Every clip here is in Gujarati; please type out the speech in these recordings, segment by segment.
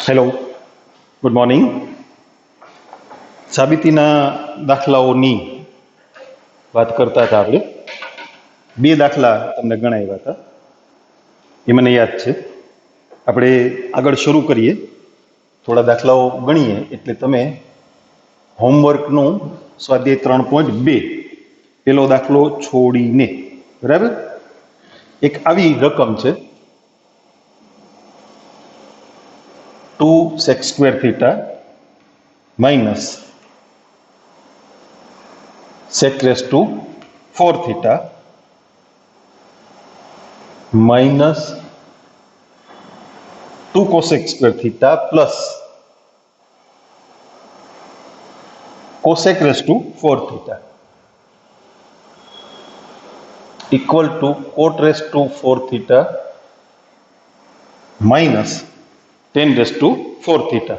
Hello, good morning. સાબિતીના દાખલાઓની વાત કરતા હતા આપણે. બે દાખલા તમને ગણાવ્યા હતા, એ મને યાદ છે. આપણે આગળ શરૂ કરીએ, થોડા દાખલાઓ ગણીએ એટલે તમે હોમવર્કનું સ્વાધ્યાય 3.2 પેલો દાખલો છોડીને, બરાબર, એક આવી રકમ છે 2 sec square theta minus sec raised to 4 theta minus 2 cosec square theta plus cosec raised to 4 theta equal to cot raised to 4 theta minus 10 raised to 4 theta.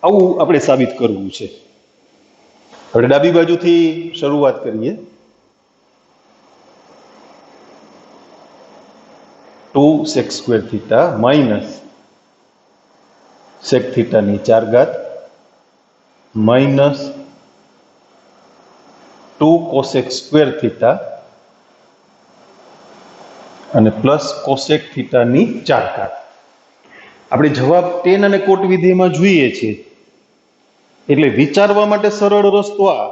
આવું આપણે સાબિત કરવું છે. આપણે ડાબી બાજુથી શરૂઆત કરીએ. 2 sec square theta minus sec theta ની 4 ઘાત minus 2 cosec square theta અને પ્લસ cosec theta ની 4 ઘાત. આપણે જવાબ tan અને કોટ વિધેયમાં જોઈએ છીએ, એટલે વિચારવા માટે સરળ રસ્તો આ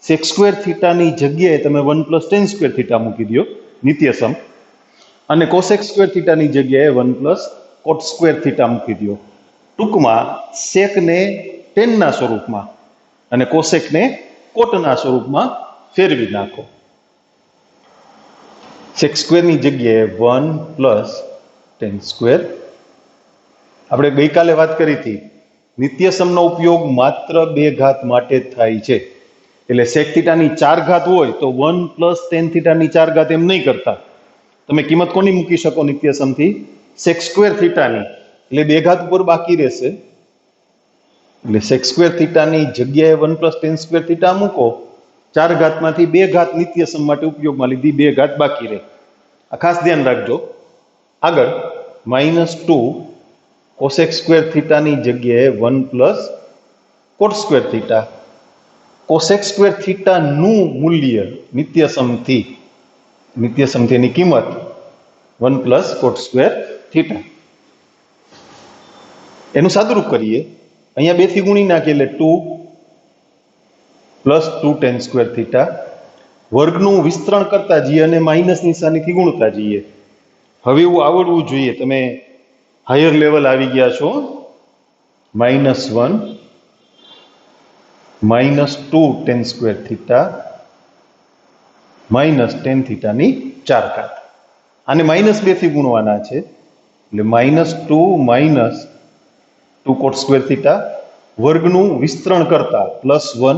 sec square theta ની જગ્યાએ તમે 1 + tan square theta મૂકી દો નિત્યસમ, અને cosec square theta ની જગ્યાએ 1 + cot square theta મૂકી દો. ટૂંકમાં sec ને tan ના સ્વરૂપમાં અને cosec ને cot ના સ્વરૂપમાં ફેરવી નાખો. sec square ની જગ્યાએ 1 + tan square. આપણે ગઈકાલે વાત કરી હતી, નિત્યસમનો ઉપયોગ માત્ર 2 ઘાત માટે જ થાય છે. એટલે sec theta ની 4 ઘાત હોય તો 1 + tan theta ની 4 ઘાત એમ નહીં કરતા. તમે કિંમત કોની મૂકી શકો નિત્યસમથી? sec square theta ની, એટલે 2 ઘાત ઉપર બાકી રહેશે. એટલે sec square theta ની જગ્યાએ 1 + tan square theta મૂકો, 4 ઘાતમાંથી 2 ઘાત નિત્યસમ માટે ઉપયોગમાં લીધી, 2 ઘાત બાકી રહે. આ ખાસ ધ્યાન રાખજો. આગળ -2 cosec square theta ની જગ્યાએ 1 + cot square theta. cosec square theta નું મૂલ્ય નિત્યસમથી એની કિંમત 1 + cot square theta. એનું સાદુરૂપ કરીએ, અહીંયા 2 થી ગુણી નાખીએ એટલે 2 + 2 tan square theta. વર્ગનું વિસ્તરણ કરતા જઈએ અને માઇનસ નિશાનીથી ગુણતા જઈએ. હવે એવું આવડવું જોઈએ, તમે હાયર લેવલ આવી ગયા છો. -1 -2 tan square theta minus tan theta ની 4 ઘાત. આને -2 થી ગુણવાના છે, એટલે -2 - 2 cot square theta. વર્ગનું વિસ્તરણ કરતા +1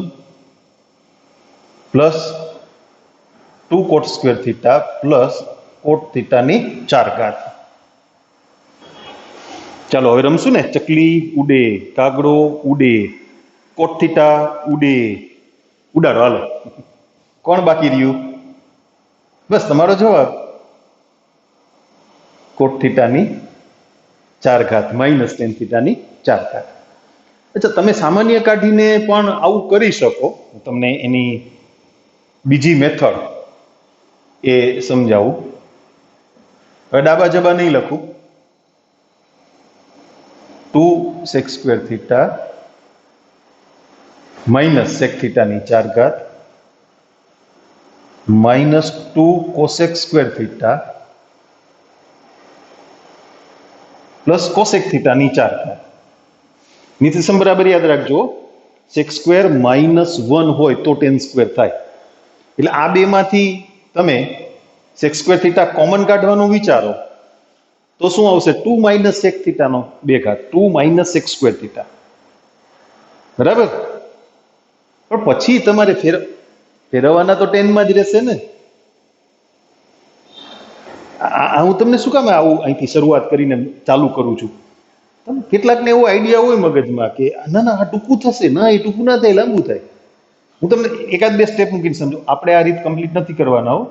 + 2 cot square theta plus cot theta ની 4 ઘાત. ચાલો હવે રમશું ને. ચકલી ઉડે, કાગડો ઉડે, cot theta ઉડે. ઉડાડો હાલો. કોણ બાકી રહ્યું? બસ તમારો જવાબ cot theta ની 4 ઘાત minus tan theta ની 4 ઘાત. અચ્છા, તમે સામાન્ય કાઢીને પણ આવું કરી શકો. તમને એની બીજી મેથડ એ સમજાવું. હવે ડાબા જબા નહીં લખું. 2 sec square theta minus sec theta ની 4 ઘાત minus 2 cosec square theta plus cosec theta ની 4 ઘાત. નિત્યસમ બરાબર યાદ રાખજો. sec square -1 હોય તો tan square થાય. એટલે આ બેમાંથી તમે sec square theta કોમન કાઢવાનું વિચારો તો શું આવશે? 2 - sec theta નો 2 ઘાત, 2 - sec square theta. બરાબર? પણ પછી તમારે ફેરવવાના તો tan માં જ રહેશે ને. હું તમને શું કામ આવું અહીંથી શરૂઆત કરીને ચાલુ કરું છું? કેટલાકને એવો આઈડિયા હોય મગજમાં કે ના ના આ ટૂંકું થશે. ના, એ ટૂંકું ના થાય, લાંબુ થાય. હું તમને એકાદ બે સ્ટેપ મૂકીને સમજો. આપણે આ રીત કમ્પ્લીટ નથી કરવાના હો.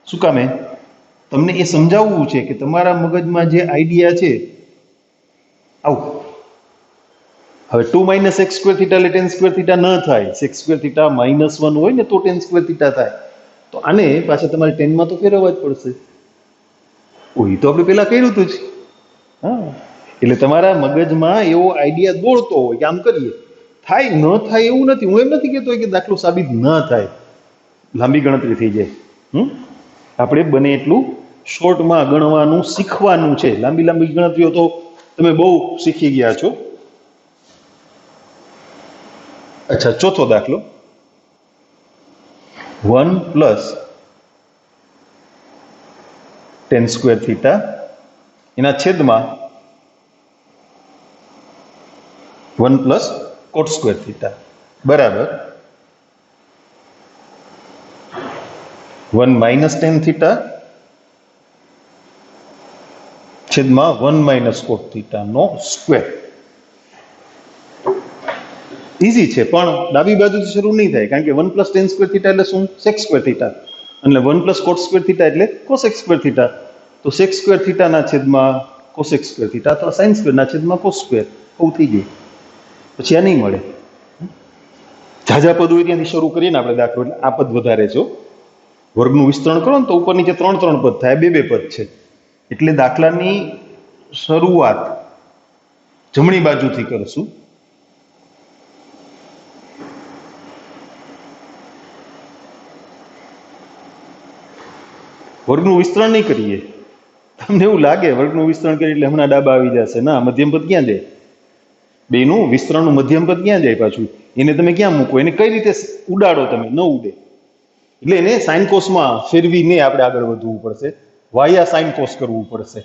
શું કામે? તમને એ સમજાવવું છે કે તમારા મગજમાં જે આઈડિયા છે આવું. હવે 2 માઇનસ એક્સ સ્ક્વેર થીટા એટલે ટેન સ્ક્વેર થીટા ન થાય. સેક્સ સ્ક્વેર થીટા -1 હોય ને તો ટેન સ્ક્વેર થીટા થાય. તો આને પાછા તમારે ટેનમાં તો ફેરવવા જ પડશે. એ તો આપણે પેલા કર્યું હતું જ. હા, એટલે તમારા મગજમાં એવો આઈડિયા દોડતો હોય કે આમ કરીએ, થાય ન થાય એવું નથી. હું એમ નથી કહેતો કે દાખલો સાબિત ન થાય, લાંબી ગણતરી થઈ જાય. આપણે બને એટલું શોર્ટમાં ગણવાનું શીખવાનું છે. લાંબી લાંબી ગણતરીઓ તો તમે બહુ શીખી ગયા છો. અચ્છા, ચોથો દાખલો, 1 પ્લસ ટેન સ્ક્વેર થીટા એના છેદમાં 1 પ્લસ કોટ સ્ક્વેર થીટા બરાબર 1 માઇનસ ટેન થીટા છેદમાં 1 માઇનસ કોટ થીટા નો સ્ક્વેર. ઇઝી છે, પણ ડાબી બાજુથી શરૂ નહીં થાય, કારણ કે 1 પ્લસ ટેન સ્ક્વેર થીટા એટલે શું? Sec square theta. અને 1 પ્લસ કોટ સ્ક્વેર થીટા એટલે કોસેક સ્ક્વેર થીટા. તો સેક સ્ક્વેર થીટાના છેદમાં કોસેક સ્ક્વેર થીટા અથવા સાઇન સ્ક્વેરના છેદમાં કોસ સ્ક્વેર આવું થઈ ગયું. પછી આ નહીં મળે. ઝાઝા પદ હોય ત્યાંથી શરૂ કરીએ ને આપણે દાખલો, એટલે આ પદ વધારે છે. વર્ગનું વિસ્તરણ કરો ને તો ઉપર નીચે 3 પદ થાય, 2 પદ છે. એટલે દાખલાની શરૂઆત જમણી બાજુથી કરશું. વર્ગનું વિસ્તરણ નહીં કરીએ. તમને એવું લાગે વર્ગનું વિસ્તરણ કરીએ એટલે હમણાં ડાબા આવી જશે. ના, મધ્યમ પદ ક્યાં જાય? બેનું વિસ્તરણનું મધ્યમ પદ ક્યાં જાય પાછું? એને તમે ક્યાં મૂકો? એને કઈ રીતે ઉડાડો? તમે ન ઉડે. એટલે એને સાઇન કોસમાં ફેરવીને આપણે આગળ વધવું પડશે. વાયા સાઇન કોસ કરવું પડશે.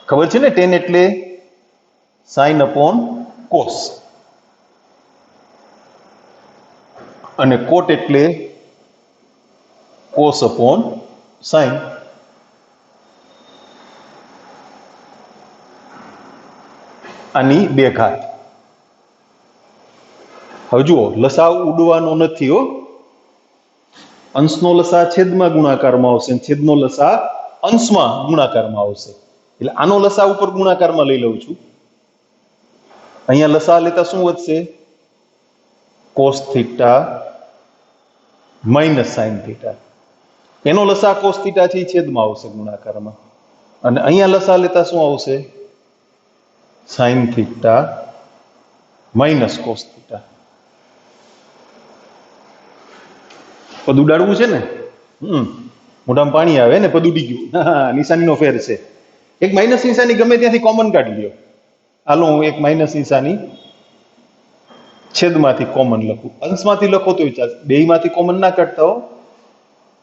ખબર છે ને? ટેન એટલે સાઇન અપોન કોસ અને કોટ એટલે કોસ અપોન સાઇન. આની 2 ઘાત. હવે જુઓ, લસાઅ ઉડવાનો નથી હો. અંશનો લસાઅ છેદમાં ગુણાકારમાં આવશે, છેદનો લસાઅ અંશમાં ગુણાકારમાં આવશે. એટલે આનો લસાઅ ઉપર ગુણાકારમાં લઈ લઉં છું. અહીંયા લસાઅ લેતા શું વધશે? Cos theta minus sine theta. એનો લસાઅ કોસ થીટા છે, છેદમાં આવશે ગુણાકારમાં. અને અહીંયા લસાઅ લેતા શું આવશે? Sign theta minus cos theta. પદ ઉડાડવું છે ને? મોઢામાં પાણી આવે ને, પદ ઉડી ગયું. નિશાનીનો ફેર છે. એક માઇનસ નિશાની ગમે ત્યાંથી કોમન કાઢી લ્યો. હાલો, હું એક માઇનસ નિશાની છેદમાંથી કોમન લખું. અંશમાંથી લખો તો ચાલશે. બેયમાંથી કોમન ના કાઢતા હો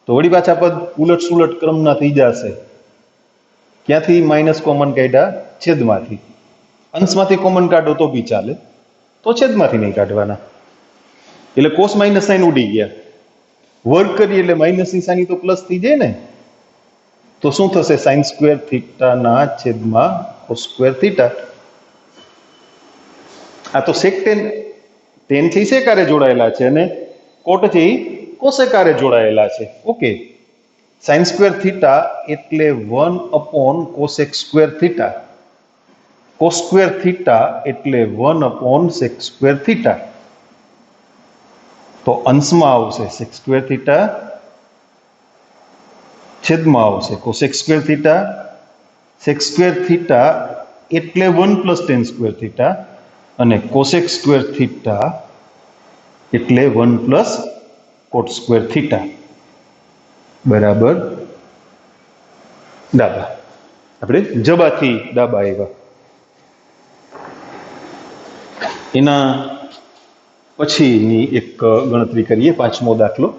તો વળી પાછા પદ ઉલટ સુલટ ક્રમના થઈ જશે. ક્યાંથી માઇનસ કોમન કાઢ્યા? છેદમાંથી. અંશમાંથી કોમન કાઢો તો બી ચાલે, તો છેદમાંથી નહીં કાઢવાના. એટલે કોસ માઇનસ સાઇન ઉડી ગયા. વર્ગ કરીએ એટલે માઇનસ નિશાની તો પ્લસ થઈ જાય ને. તો શું થશે? સાઇન સ્ક્વેર થીટાના છેદમાં કોસ સ્ક્વેર થીટા. આ તો સેક ટેન છે, સેકારે જોડાયેલા છે, અને કોટ છે એ કોસેકારે જોડાયેલા છે. ઓકે, સાઇન સ્ક્વેર થીટા એટલે 1 upon cosec square theta. Cos square theta એટલે 1 અપોન સેક સ્ક્વેર થીટા. તો અંશમાં આવશે સેક સ્ક્વેર થીટા, છેદમાં આવશે cosec square theta. Sec square theta એટલે 1 પ્લસ ટેન સ્ક્વેર થીટા, અને કોસેક સ્ક્વેર થીટા એટલે 1 પ્લસ કોટ સ્ક્વેર થીટા બરાબર ડાબા. આપણે જબાથી ડાબા આવ્યા. એના પછીની એક ગણતરી કરીએ, 5મો દાખલો.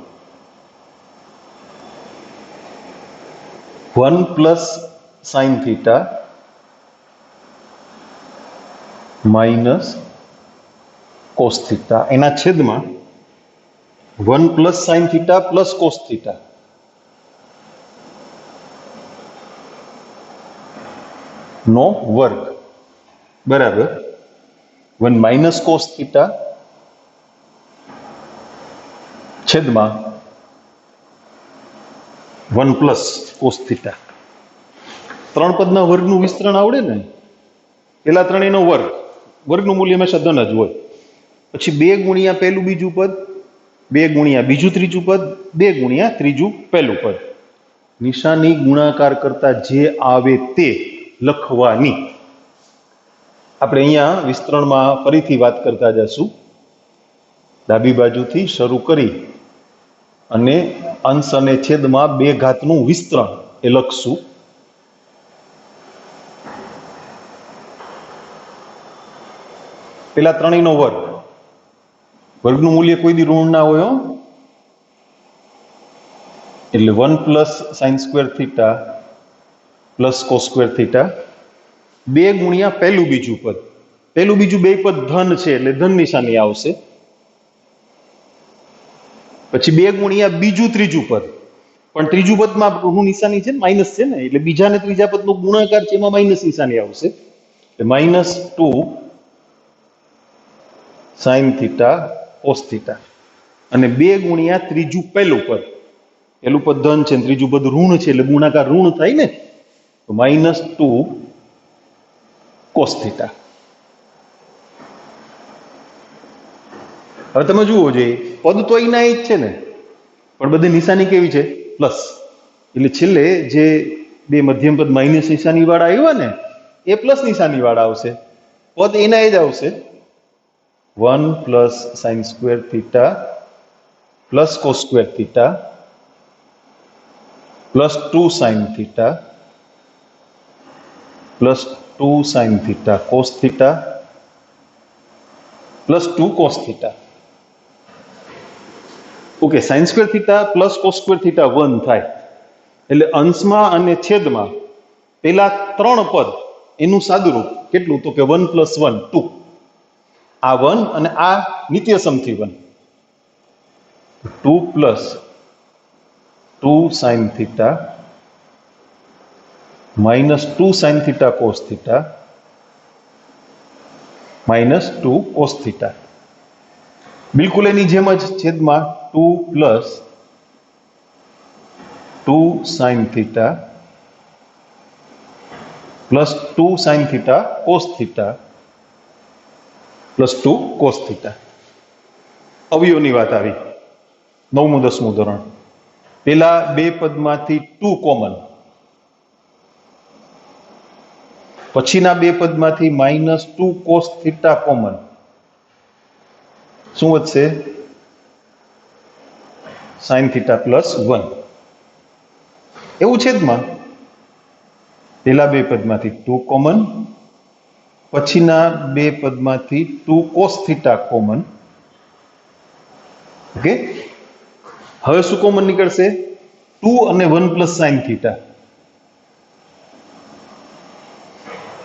1 plus sine theta minus cos theta એના છેદમાં 1 plus sine theta plus cos theta. નો વર્ગ બરાબર 1 માઇનસ કોસ થીટા છેદમાં 1 પ્લસ કોસ થીટા. 3 પદના વર્ગનું વિસ્તરણ આવડે ને પેલા ત્રણેયનો વર્ગ, વર્ગનું મૂલ્ય હંમેશા ધન જ હોય. પછી 2 ગુણ્યા પહેલું બીજું પદ, 2 ગુણ્યા બીજું ત્રીજું પદ, 2 ગુણ્યા ત્રીજું પહેલું પદ. નિશાની ગુણાકાર કરતા જે આવે તે લખવાની. આપણે અહીંયા વિસ્તરણમાં ફરીથી વાત કરતા જશું. ડાબી બાજુથી શરૂ કરી અને અંશ અને છેદમાં 2 ઘાતનું વિસ્તરણ એ લખશું. પેલા ત્રણેયનો વર્ગ, વર્ગનું મૂલ્ય કોઈ દી ઋણ ના હોય, એટલે 1 plus sine square theta plus cos square theta, 2 ગુણ્યા પહેલું બીજું પદ, પહેલું બીજું બે પદ ધન છે એટલે ધન નિશાની આવશે. પછી 2 ગુણ્યા બીજું ત્રીજું પદ, પણ ત્રીજું પદમાં ઋણ નિશાની છે ને, માઇનસ છે ને, એટલે બીજા ને ત્રીજા પદનો ગુણાકાર છે એમાં માઇનસ નિશાની આવશે, એટલે -2 સાઇન થીટા કોસ થીટા. અને 2 ગુણ્યા ત્રીજું પહેલું પદ, પહેલું પદ ધન છે ત્રીજું પદ ઋણ છે એટલે ગુણાકાર ઋણ થાય ને, તો -2 કોસ થીટા. હવે તમે જુઓ જોઈએ પદ તો અહીંના જ છે ને, પણ બધી નિશાની કેવી છે? પ્લસ. એટલે છેલ્લે જે બે મધ્યમ પદ માઇનસ નિશાની વાળા આવ્યા ને એ પ્લસ નિશાની વાળા આવશે. પદ એના જ આવશે. 1 plus sine square theta plus cos square theta plus 2 sine theta plus 2 sine theta cos theta plus 2 cos theta. Okay, sine square theta plus cos square theta 1 થાય. એટલે અંશમાં અને છેદમાં પેલા 3 પદ એનું સાદુરૂપ કેટલું? તો કે 1 પ્લસ 1 2. આ 1 અને આ નિત્યસમથી 1, 2 plus 2 sine theta minus 2 sine theta cos theta minus 2 cos theta. બિલકુલ એની જેમ જ છેદમાં 2 plus 2 sine theta plus 2 sine theta cos theta plus 2 cos theta. અવયવની વાત આવી. 9મું 10મું ધોરણ. પેલા બે પદમાંથી 2 કોમન, પછીના બે પદમાંથી -2 કોસ થીટા કોમન. શું વધશે? Sign theta plus 1. એવું છેદમાં પેલા બે પદમાંથી 2 કોમન, પછીના બે પદમાંથી 2 કોસ થીટા કોમન. ઓકે, હવે શું કોમન નીકળશે? 2 અને 1 પ્લસ સાઇન થીટા.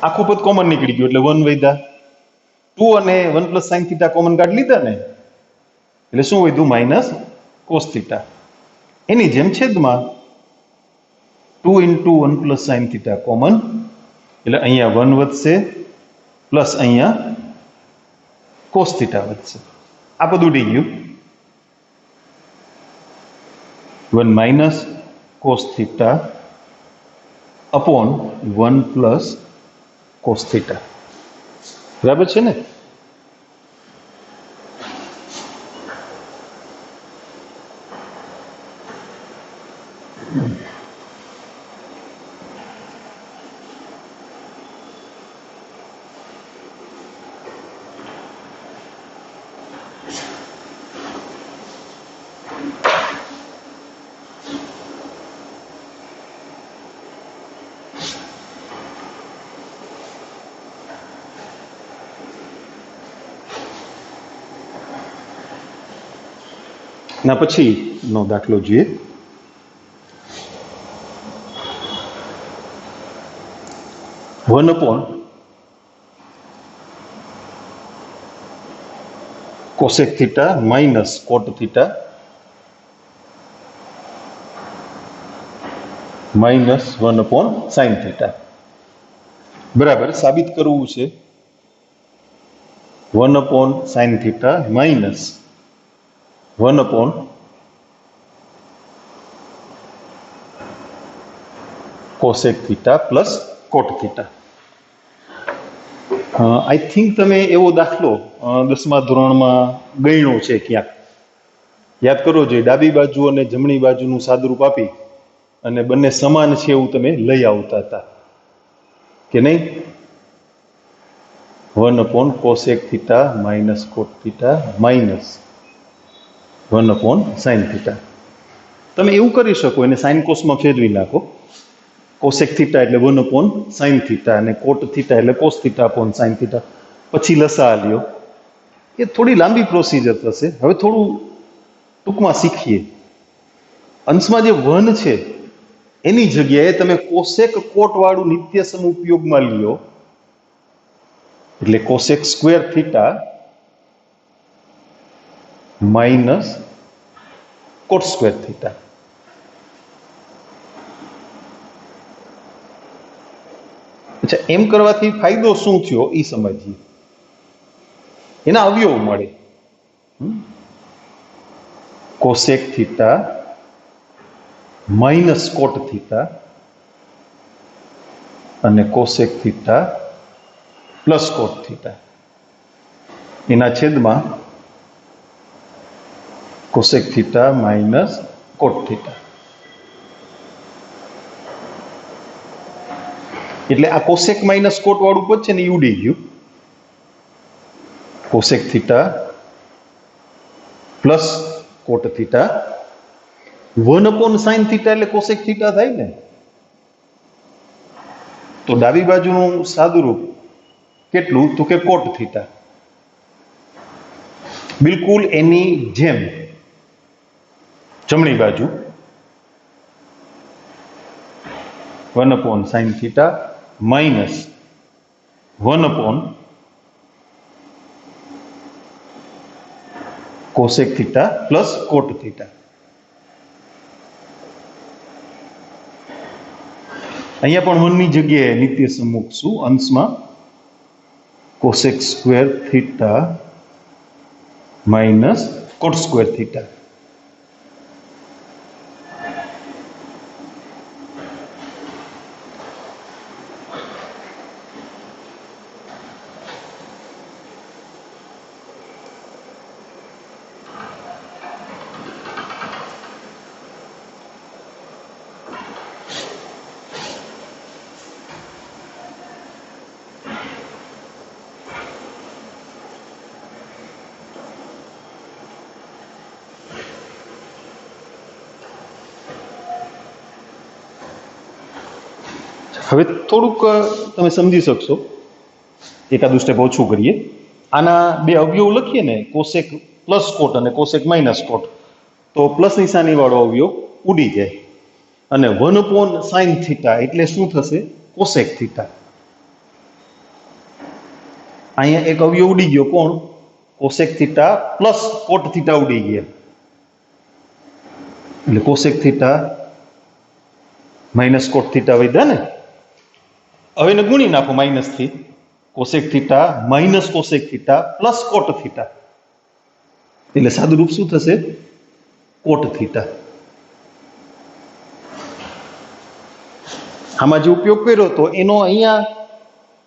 આખું પદ કોમન નીકળી ગયું એટલે 1 વધ્યા. 2 અને 1 પ્લસ સાઇન થીટા કોમન કાઢી લીધા ને, એટલે શું વધ્યું? Minus cos theta. એની જેમ છેદમાં 2 into 1 plus sine theta common, એટલે અહીંયા 1 વધશે પ્લસ અહીંયા કોસ થીટા વધશે. આ પદ ઉડી ગયું. 1 minus cos theta upon 1 plus cos theta. બરાબર છે ને? ના પછીનો દાખલો જોઈએ. One upon cosec theta minus cot theta minus 1 upon sine theta. બરાબર, સાબિત કરવું છે 1 upon sine theta minus 1 upon cosec theta plus cot theta. I think તમે એવો દાખલો 10મા ધોરણમાં ગણ્યો છે ક્યાંક. યાદ કરવો જોઈએ, ડાબી બાજુ અને જમણી બાજુનું સાદુરૂપ આપી અને બંને સમાન છે એવું તમે લઈ આવતા હતા કે નહીં? 1/cosec theta minus cot theta minus 1/sin theta. તમે એવું કરી શકો, એને સાઇન કોસમાં ફેરવી નાખો. કોસેક થીટા એટલે 1/sin થીટા અને કોટ થીટા એટલે cos theta upon sine theta. પછી લસા લ્યો. એ થોડી લાંબી પ્રોસિજર થશે. હવે થોડું ટૂંકમાં શીખીએ. અંશમાં જે 1 છે એની જગ્યાએ તમે કોસેક કોટ વાળું નિત્યસમ ઉપયોગમાં લ્યો, એટલે કોસેક સ્ક્વેર થીટા માઇનસ કોટ સ્ક્વેર થીટા. અચ્છા, એમ કરવાથી ફાયદો શું થયો એ સમજીએ. એના અવયવ મળે. Cosec theta minus cot theta અને cosec theta plus cot theta એના છેદમાં cosec theta minus cot theta. એટલે આ કોસેક માઇનસ કોટ વાળું પદ છે ને એ ઉડી ગયું. Cosec theta plus cot theta 1/sin theta એટલે કોસેક થીટા થાય ને. તો ડાબી બાજુનું સાદુરૂપ કેટલું? તો કે કોટ થીટા. બિલકુલ એની જેમ જમણી બાજુ 1/sin theta minus 1/cosec theta plus cot theta. અહીંયા પણ 1 ની જગ્યાએ નિત્યસમ મૂકશું. અંશમાં કોસેક સ્ક્વેર થીટા માઇનસ કોટ સ્ક્વેર થીટા. હવે થોડુંક તમે સમજી શકશો. એકાદું સ્ટેપ ઓછું કરીએ. આના બે અવયવ લખીએ ને, કોસેક પ્લસ કોટ અને કોસેક માઇનસ કોટ, તો પ્લસ નિશાની વાળો અવયવ ઉડી જાય અને 1/sin થીટા એટલે શું થશે? Cosec theta. અહીંયા એક અવયવ ઉડી ગયો. કોણ? Cosec theta plus cot theta ઉડી ગયા એટલે cosec theta minus cot theta વધ્યા ને. હવે એને ગુણી નાખો માઇનસ થી. Cosec theta minus cosec theta plus cot theta એટલે સાદુરૂપ શું થશે? કોટ થીટા. આમાં જે ઉપયોગ કર્યો હતો એનો અહીંયા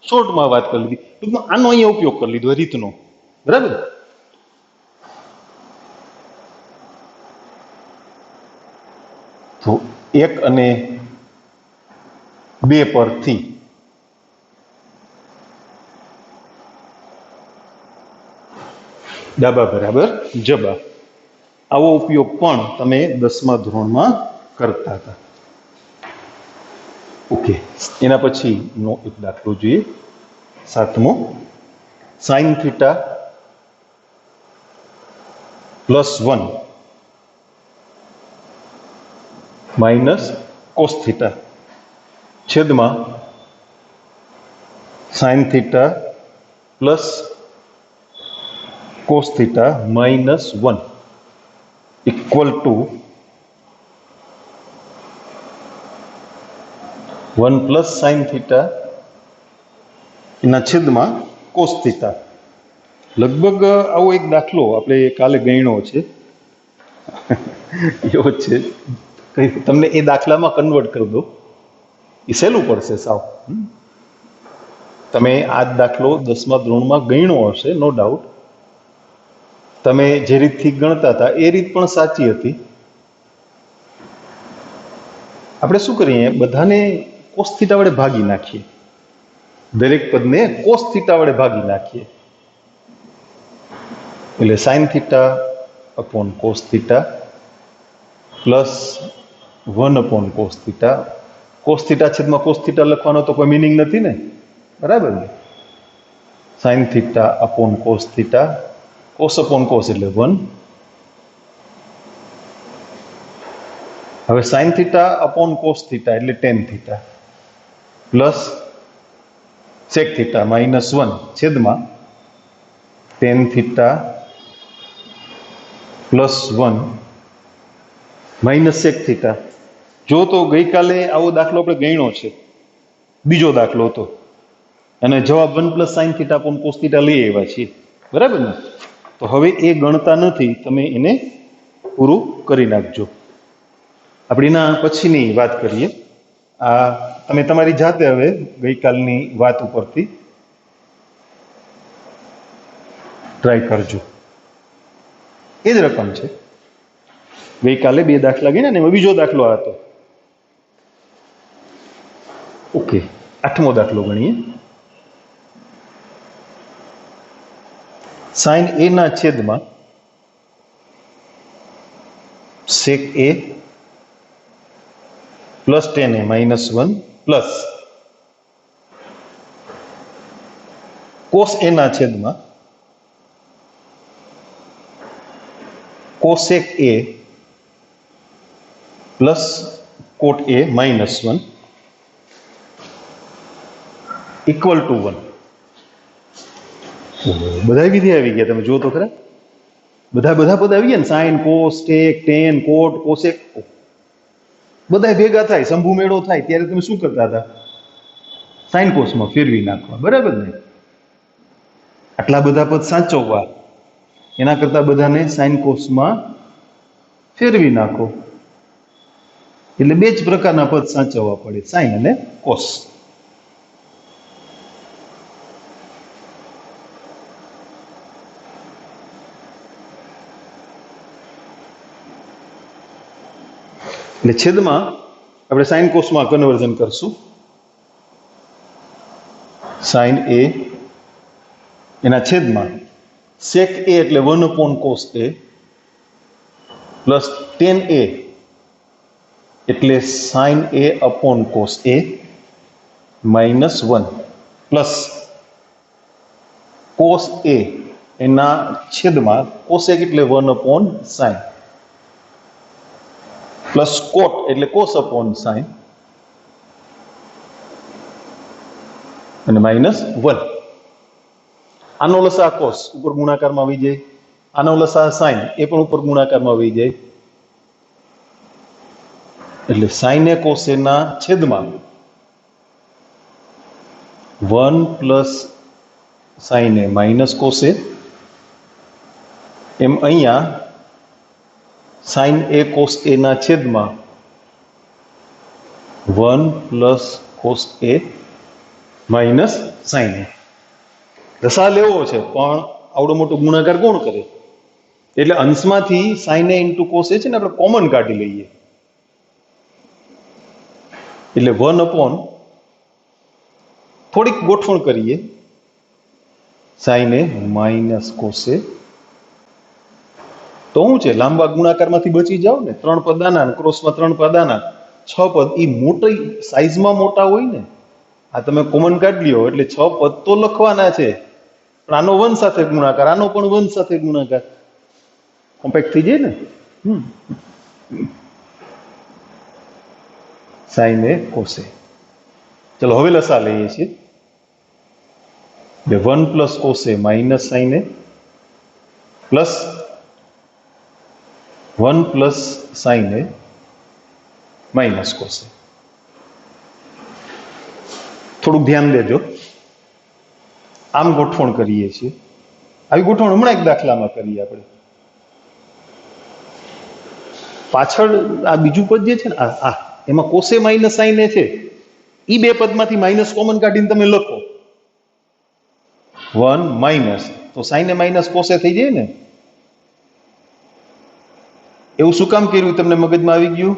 શોર્ટમાં વાત કરી લીધી. ટૂંકમાં આનો અહીંયા ઉપયોગ કરી લીધો રીતનો. બરાબર? તો 1 અને 2 પરથી ડાબા બરાબર જબા. આવો ઉપયોગ પણ તમે 10મા ધોરણમાં કરતા હતા. ઓકે, એના પછીનો એક દાખલો જોઈએ. 7મો. Sine theta plus 1 minus cos theta છેદમાં sine theta plus cos theta minus 1 equal to 1 + sin theta એના છેદમાં કોસ થીટા. લગભગ આવો એક દાખલો આપણે કાલે ગણ્યો છે. એવો છે, તમને એ દાખલામાં કન્વર્ટ કરી દો. એ સહેલું પડશે સાવ. તમે આ દાખલો 10મા ધોરણમાં ગણ્યો હશે, નો ડાઉટ. તમે જે રીતથી ગણતા હતા એ રીત પણ સાચી હતી. આપણે શું કરીએ, બધાને કોસ થીટા વડે ભાગી નાખીએ, દરેક પદને કોસ થીટા વડે ભાગી નાખીએ, એટલે sine theta upon cos theta plus 1 upon cos theta. Cos theta છેદમાં કોસ થીટા લખવાનો તો કોઈ મિનિંગ નથી ને, બરાબર ને? Sine theta upon cos theta, cos upon cos એટલે 1. હવે sine theta upon cos theta એટલે tan theta plus sec theta -1 છેદમાં tan theta plus 1 minus sec theta. જો તો ગઈકાલે આવો દાખલો આપણે ગણ્યો છે, બીજો દાખલો હતો, અને જવાબ 1 plus sine theta upon cos theta લઈ આવ્યા છીએ, બરાબર ને? તો હવે એ ગણતા નથી, તમે એને પૂરું કરી નાખજો. આપણે એના પછીની વાત કરીએ. આ તમે તમારી જાતે હવે ગઈકાલની વાત ઉપરથી ટ્રાય કરજો. એ જ રકમ છે, ગઈકાલે 2 દાખલા ગણ્યા ને એમાં બીજો દાખલો આ હતો. ઓકે, 8મો દાખલો ગણીએ. સાઇન એ ના છેદમાં sec A plus tan A -1 plus cos A ના છેદમાં cosec A plus cot A -1 equal to 1. બધા વિધિ આવી ગયા, તમે જુઓ તો ખરા, બધા પદ આવી ગયા ને, સાઇન, કોસ, ટેક, ટેન, કોટ, કોસેક, બધા ભેગા થાય, શંભુ મેળો થાય ત્યારે તમે શું કરતા હતા? સાઇન કોસમાં ફેરવી નાખવા, બરાબર ને? આટલા બધા પદ સાચવવા એના કરતા બધાને સાઇન કોસમાં ફેરવી નાખો, એટલે 2 જ પ્રકારના પદ સાચવવા પડે, સાઇન અને કોસ. એટલે છેદમાં આપણે સાઇન કોસમાં કન્વર્ઝન કરશું. સાઇન એ એના છેદમાં સેક એ એટલે 1 upon cos A plus tan A એટલે sine A upon cos A -1 plus cos A એના છેદમાં કોસેક એટલે 1 અપોન સાઇન પ્લસ કોટ એટલે કોસ અપોન સાઇન અને -1. આનો લસા કોસ ઉપર ગુણાકારમાં આવી જાય, આનો લસા સાઇન એ પણ ઉપર ગુણાકારમાં આવી જાય, એટલે સાઇન એ કોસ એના છેદમાં 1 plus sine A minus cos A, એમ અહીંયા સાઇન એ કોસ એ ના છેદમાં 1 plus cos A minus sine A. દશા લેવો છે પણ આવડો મોટો ગુણાકાર કોણ કરે? એટલે અંશમાંથી sine A into cos A છે ને આપણે કોમન કાઢી લઈએ, એટલે 1 અપોન થોડીક ગોઠવણ કરીએ, સાઇન એ માઇનસ કોસ એ. તો શું છે, લાંબા ગુણાકારમાંથી બચી જાવ ને, 3 પદ આના ક્રોસમાં 3 પદ આના, 6 પદ. એ મોટી સાઈઝમાં મોટા હોય ને, આ તમે કોમન કાઢી લ્યો એટલે 6 પદ તો લખવાના છે, પણ આનો 1 સાથે ગુણાકાર, આનો પણ 1 સાથે ગુણાકાર, કોમ્પેક્ટ થઈ જાય ને. સાઇન એ કોસ એ. ચલો હવે લસા લઈએ છીએ. 1 plus cos A minus sine A plus 1 plus sine A minus cos એ. થોડુંક ધ્યાન દેજો, આમ ગોઠવણ કરીએ છીએ. આવી ગોઠવણ હમણાં એક દાખલામાં કરીએ આપણે. પાછળ આ બીજું પદ જે છે ને, આ એમાં કોસે માઇનસ સાઇન એ છે, એ 2 પદમાંથી માઇનસ કોમન કાઢીને તમે લખો 1 માઇનસ, તો સાઈને માઇનસ કોસે થઈ જાય ને. એવું શું કામ કર્યું તમને મગજમાં આવી ગયું?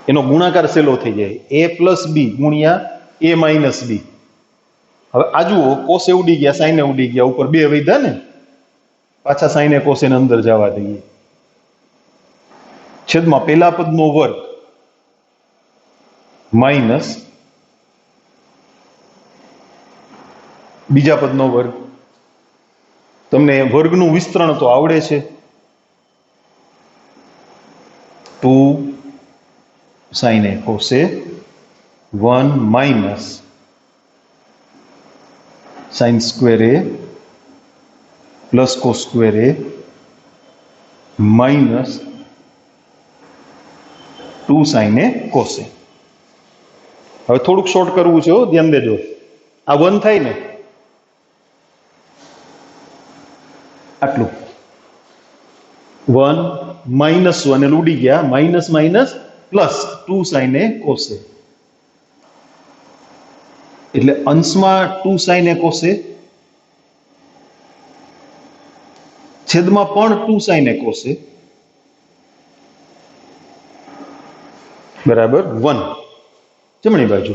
એનો ગુણાકાર સેલો થઈ જાય, a પ્લસ બી ગુણ્યા a માઇનસ બી. હવે આ જુઓ, કોસે ઉડી ગયા, સાઈને ઉડી ગયા, ઉપર બે વધ્યા ને, પાછા સાઈને કોસેને અંદર જવા દઈએ. છેદમાં પેલા પદનો વર્ગ માઇનસ બીજા પદનો વર્ગ. તમને વર્ગનું વિસ્તરણ તો આવડે છે. 2 sin a cos a 1 minus sin square a plus cos square a minus 2 sin a cos a. હવે થોડુંક શોર્ટ કરવું છે, ધ્યાન દેજો. આ 1 થાય ને, આટલું 1 માઇનસ 1 એટલે ઉડી ગયા, minus minus plus 2 sin a cos a. એટલે અંશમાં 2 sin a cos a, છેદમાં પણ 2 sin a cos a બરાબર 1 જમણી બાજુ.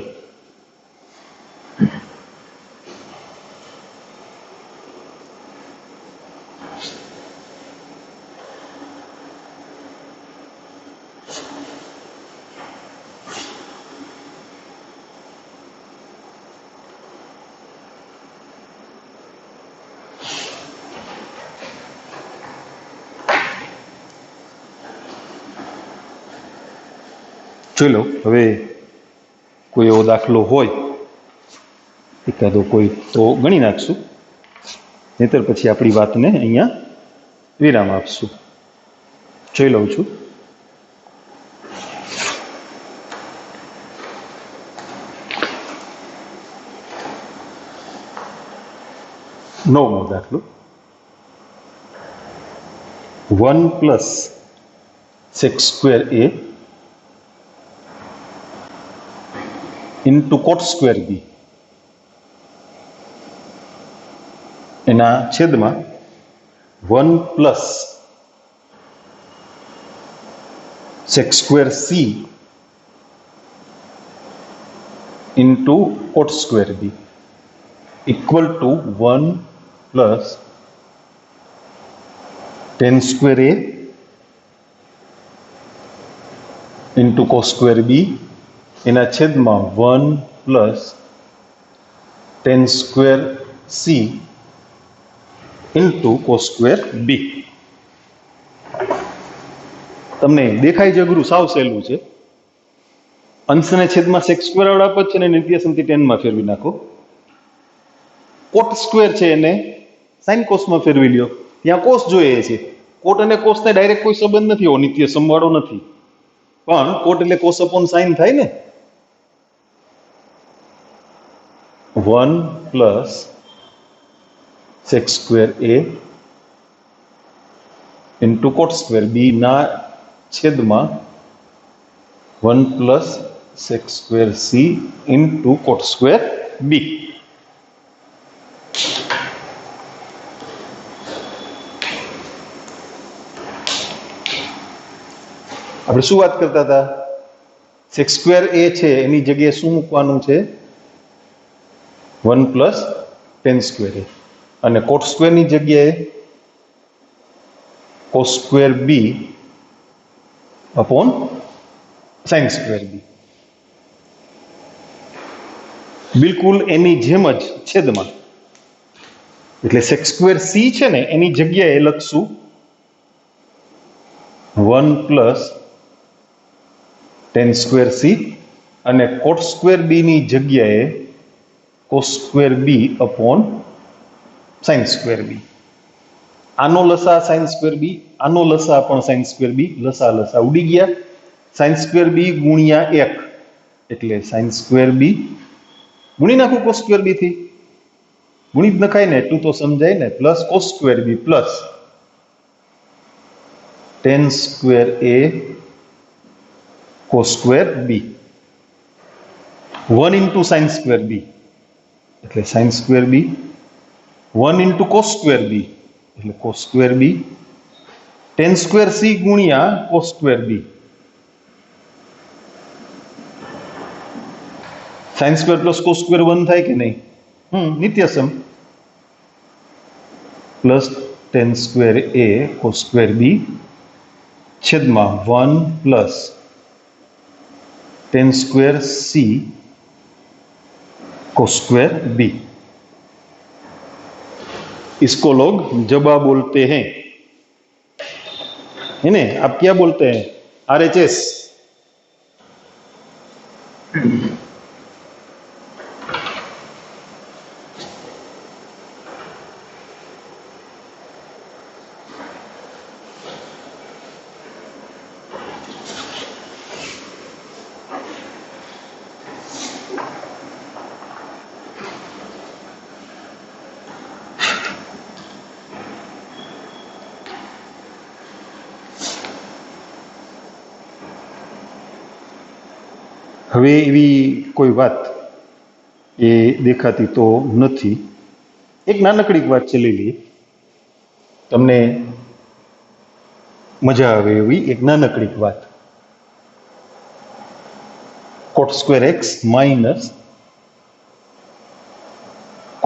જોઈ લો. હવે કોઈ એવો દાખલો હોય એકાદો કોઈ તો ગણી નાખશું, નહીતર પછી આપણી વાતને અહીંયા વિરામ આપશું. જોઈ લઉં છું. નવમો દાખલો. 1 plus sec square a into cot square b એના છેદમાં 1 plus sec square c into cot square b equal to 1 plus tan square a into cos square b એના છેદમાં 1 plus tan square c into cos square b. તમને દેખાય છે અઘરું? સાવ સહેલું છે. અંશને છેદમાં sec square વાળા પદ છે ને નિત્યસમથી tan માં ફેરવી નાખો. cot square છે એને sin cos માં ફેરવી લ્યો. ત્યાં cos જોઈએ છે. cot અને cos ને ડાયરેક્ટ કોઈ સંબંધ નથી, એવો નિત્યસમ વાળો નથી, પણ cot એટલે cos upon sin થાય ને. 1 plus sec square a into cot square b ના છેદમાં 1 plus sec square c into cot square b. આપણે શું વાત કરતા હતા? sec square a છે એની જગ્યાએ શું મૂકવાનું છે? 1 પ્લસ tan square a, અને cot square ની જગ્યાએ cos square b upon sin square b. બિલકુલ એની જેમ જ છેદમાં, એટલે sec square c છે ને એની જગ્યાએ લખશું 1 પ્લસ tan square c, અને cot square b ની જગ્યાએ cos square b upon sin square b. આનો લસા sin square b, આનો લસા પણ sin square b, લસા લસા ઉડી ગયા. sin square b ગુણ્યા 1 એટલે sin square b. ગુણી નાખું cos square b થી, ગુણી જ નખાય ને, એટલું તો સમજાય ને. Plus cos square b plus tan square a cos square b 1 into sin square b, એટલે sine square B, 1 into cos square B એટલે cos square B, tan square C ગુણ્યા cos square B, sine square plus cos square 1 થાય કે નહીં? નિત્યસમ, plus tan square A cos square B છેદમાં 1 plus tan square C cos square B. इसको लोग जबा बोलते हैं, है ना? आप क्या बोलते हैं? RHS। હવે એવી કોઈ વાત એ દેખાતી તો નથી. એક નાનકડી વાત ચલી લઈએ, તમને મજા આવે એવી એક નાનકડી વાત. Cot square X minus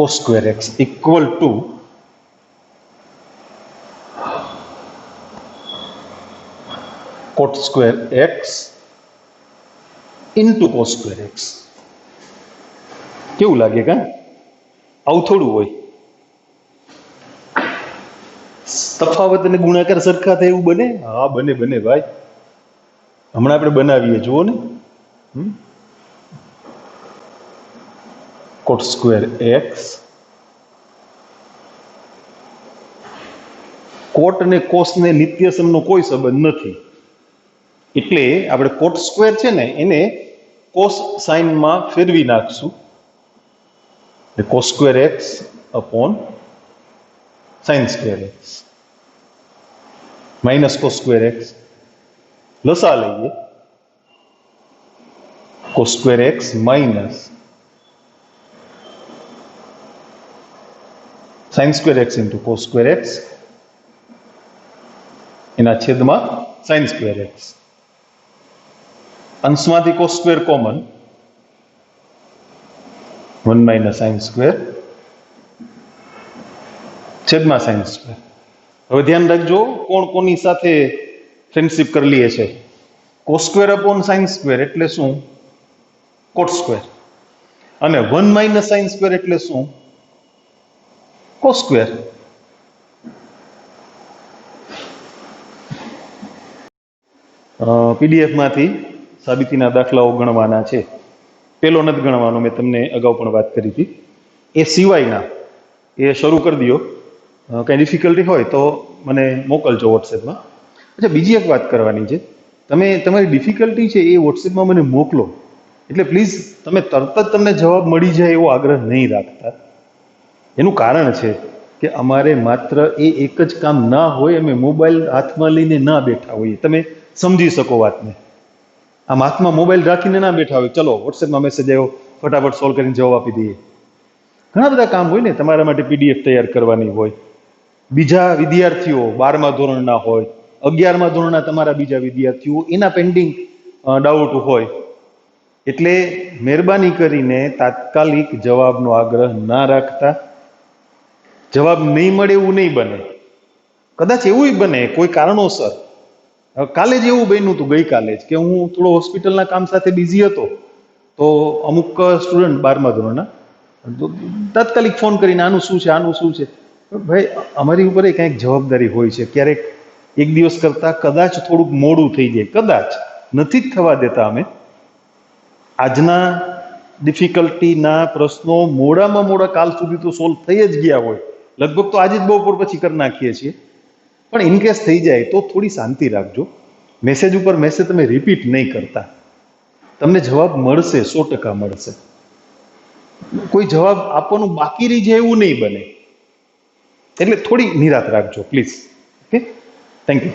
cos square x equal to cot square X into cos square x. કેવું લાગે કા? આવું થોડું હોય. તફાવત અને ગુણાકાર સરખા થાય એવું બને? હા બને, બને ભાઈ. હમણાં આપણે બનાવીએ, જુઓ ને. કોટ સ્ક્વેર એક્સ, કોટ અને કોસ ને નિત્યસમનો કોઈ સંબંધ નથી, એટલે આપણે કોટ સ્ક્વેર છે ને એને કોસ સાઇનમાં ફેરવી નાખશું. Cos square X upon sine square X minus cos square X. લસા લઈએ, cos square X minus sine square X into cos square X એના છેદમાં સાઇન સ્ક્વેર એક્સ. અંશમાંથી cos square common, 1 minus sine square છેદમાં સાઇન સ્ક્વેર. હવે ધ્યાન રાખજો કોણ કોની સાથે ફ્રેન્ડશીપ કરી લઈએ છે. Cos square upon sine square એટલે શું? Cot square. અને 1 માઇનસ સાઇન સ્ક્વેર એટલે શું? Cos square. પીડીએફ માંથી સાબિતીના દાખલાઓ ગણવાના છે. પેલો નથી ગણવાનો, મેં તમને અગાઉ પણ વાત કરી હતી. એ સિવાયના એ શરૂ કરી દો. કંઈ ડિફિકલ્ટી હોય તો મને મોકલજો વોટ્સએપમાં. અચ્છા, બીજી એક વાત કરવાની છે. તમે તમારી ડિફિકલ્ટી છે એ વોટ્સએપમાં મને મોકલો, એટલે પ્લીઝ તમે તરત જ તમને જવાબ મળી જાય એવો આગ્રહ નહીં રાખતા. એનું કારણ છે કે અમારે માત્ર એ એક જ કામ ના હોય, અમે મોબાઈલ હાથમાં લઈને ના બેઠા હોઈએ. તમે સમજી શકો વાતને. આમ હાથમાં મોબાઈલ રાખીને ના બેઠા હોય, ચલો વોટ્સએપમાં મેસેજ આવ્યો, ફટાફટ સોલ્વ કરીને જવાબ આપી દઈએ. ઘણા બધા કામ હોય ને, તમારા માટે પીડીએફ તૈયાર કરવાની હોય, બીજા વિદ્યાર્થીઓ 12મા ધોરણના હોય, 11મા ધોરણના તમારા બીજા વિદ્યાર્થીઓ એના પેન્ડિંગ ડાઉટ હોય. એટલે મહેરબાની કરીને તાત્કાલિક જવાબનો આગ્રહ ના રાખતા. જવાબ નહીં મળે એવું નહીં બને, કદાચ એવું બને કોઈ કારણોસર. કાલે જ એવું બન્યું હતું, ગઈકાલે જ, કે હું થોડો હોસ્પિટલના કામ સાથે બિઝી હતો, તો અમુક સ્ટુડન્ટ 12મા ધોરણના તાત્કાલિક ફોન કરીને આનું શું છે, આનું શું છે. ભાઈ અમારી ઉપર એ કંઈક જવાબદારી હોય છે. ક્યારેક એક દિવસ કરતાં કદાચ થોડુંક મોડું થઈ જાય, કદાચ નથી જ થવા દેતા અમે. આજના ડિફિકલ્ટીના પ્રશ્નો મોડામાં મોડા કાલ સુધી તો સોલ્વ થઈ જ ગયા હોય, લગભગ તો આજે જ બપોર પછી કરી નાખીએ છીએ. પણ ઇનકેસ થઈ જાય તો થોડી શાંતિ રાખજો. મેસેજ ઉપર મેસેજ તમે રિપીટ નહીં કરતા. તમને જવાબ મળશે, 100% મળશે. કોઈ જવાબ આપવાનું બાકી રહી જાય એવું નહીં બને, એટલે થોડી નિરાત રાખજો પ્લીઝ. Okay, thank you.